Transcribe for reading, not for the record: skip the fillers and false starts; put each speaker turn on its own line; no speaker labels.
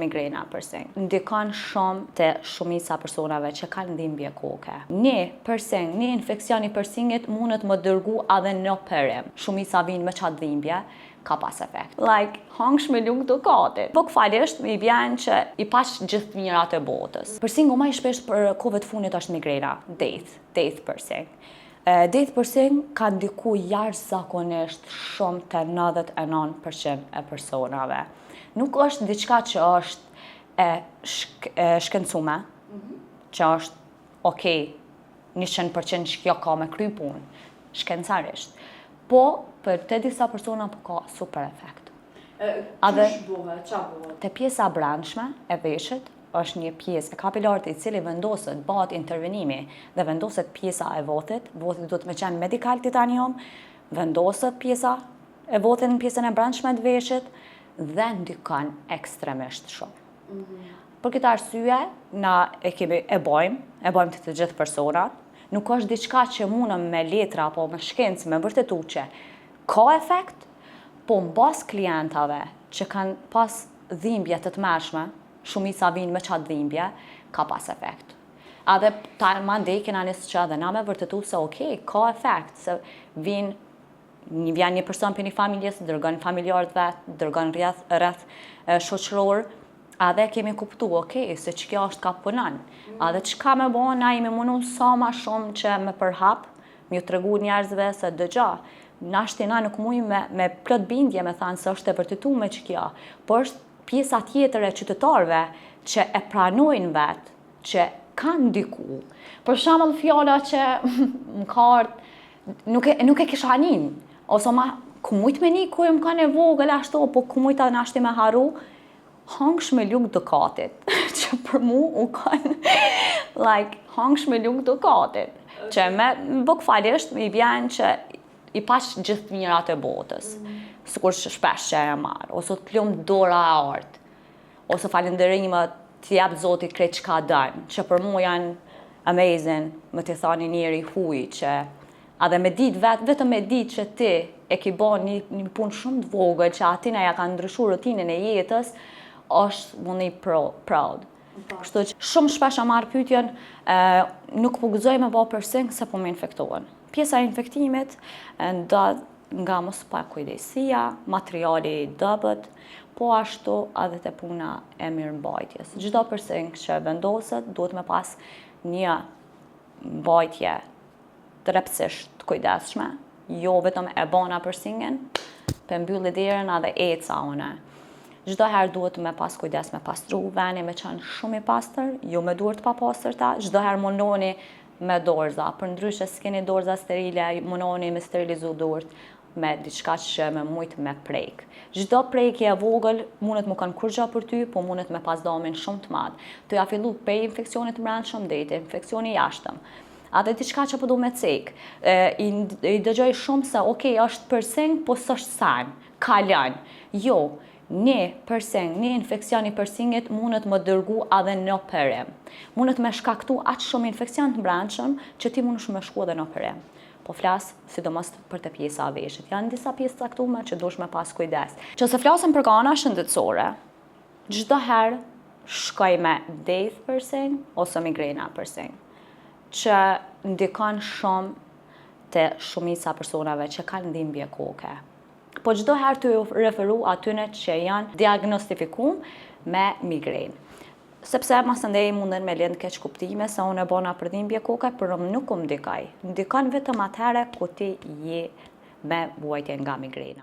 migrena përsing. Ndikon shumë të shumica personave që kanë dhimbje koke. Një infekcion i përsingit mundet më dërgu edhe në operim. Shumica vinë me qatë dhimbje, ka pas efekt. Hangsh me luk dukatit. Po këfalisht mi vjen që i pash gjithë mirat e botës. Përsingu ma i shpesh për kohëve të funit është migrena, death përsing. Death përsing ka ndiku jashtëzakonisht shumë të 99% e personave. Nuk është diçka që është shkencume, që është okej, 100% që kjo ka me kry punë, shkencarisht. Po, për të disa persona po ka super efekt.
Qësh bëhet? Qa bëhet?
Te pjesa brendshme e veshit është një pjesë e kapilarit i cili vendoset, bëhet intervenimi dhe vendoset pjesa e votit duhet me qenë medical titanium, vendoset pjesa e votit në pjesën e brendshme të veshit dhe ndikon ekstremisht shumë. Për këtë arsye, na e bojmë të gjithë personat, nuk është diçka që mundëm me letra apo me shkencë me vërtetu që ka efekt, po në bas klientave që kanë pas dhimbje të tmerrshme, shumica vinë me qatë dhimbje, ka pas efekt. Edhe ta mandej kena njësë që edhe na me vërtetu se okej, ka efekt, se vjen një person për një familjes, dërgon familjarët vetë, dërgon rreth shoqëror, edhe kemi kuptu, okej, se që kjo është ka punan. Edhe që ka me bo, na imi munu sa ma shumë që me përhap, mi ju të regu njerëzve se dëgja. Na nuk muj me plot bindje me thanë se është e vërtetu me që kjo, por është pjesa tjetër e qytetarëve që e pranojnë vetë, që kanë ndiku. Për shembull fjala që më ka ardhur, nuk e kisha nin, ose ma ku mujt me ni ku më kanë e vogël ashtu, po ku mujt edhe nashti me haru, hangsh me luk dukatit, që për mu u kanë, hangsh me luk dukatit, që me bukfalisht i vjen që i pash gjithë mirat e botës, sikur që shpesh që e marë, ose të plumë dora e artë, ose falënderimet të jep Zoti krejt që ka dënë, që për mu janë amazing, më të thani njeri huj, që edhe me ditë vetëm me ditë që ti e ki bo një punë shumë të vogël, që atina ja ka ndryshu rutinën e jetës, është mundi proud. Kështu që shumë shpesh a marë pyetjen, nuk po gëzoj me bo përsing se po me infektohen. Pjesa e infektimit ndodh nga mos pa kujdesia, materiali dobët, po ashtu edhe te puna e mirëmbajtjes. Çdo përsing që vendoset duhet me pas një mbajtje tërepsisht të kujdesshme, jo vetëm e bona përsingen, pe mbylli derën edhe eca une. Çdo herë duhet me pas kujdes me pastru veni me qenë shumë i pastër, jo me duart pa pastërta, çdo herë mundoni me dorza, për ndryshe s'keni dorza sterile, mundoni me sterilizu duart me diçka që me mujt me prejk. Çdo prejkje e vogël mundet më kanë kurgja për ty, po mundet me pas damin shumë të madh. Të ja fillu prej infeksionit të brendshëm deri infeksioni jashtëm. Edhe diçka që po du me cek. I dëgjoj shumë se okej, është përsing, po s'është san, kalon. Jo, një infekcion i përsingit mundet më dërgu edhe në operim. Mundet me shkaktu aq shumë infekcion të brendshëm që ti mundesh me shku edhe në operim. Po flas sidomos për të pjesa e veshit. Janë disa pjesë caktuara që duhesh me pas kujdes. Që se flasim për ana shëndetësore, çdo herë shkoj me death përsing ose migrena përsing, që ndikon shumë të shumica personave që kanë dhimbje koke. Po çdo herë të referu atyne që janë diagnostifikuar me migrenë. Sepse mas ndej munden me lënë keq kuptime se unë e bona për dhimbje koke, por nuk ndikon vetëm atëherë kur ti je me vuajtje nga migrena.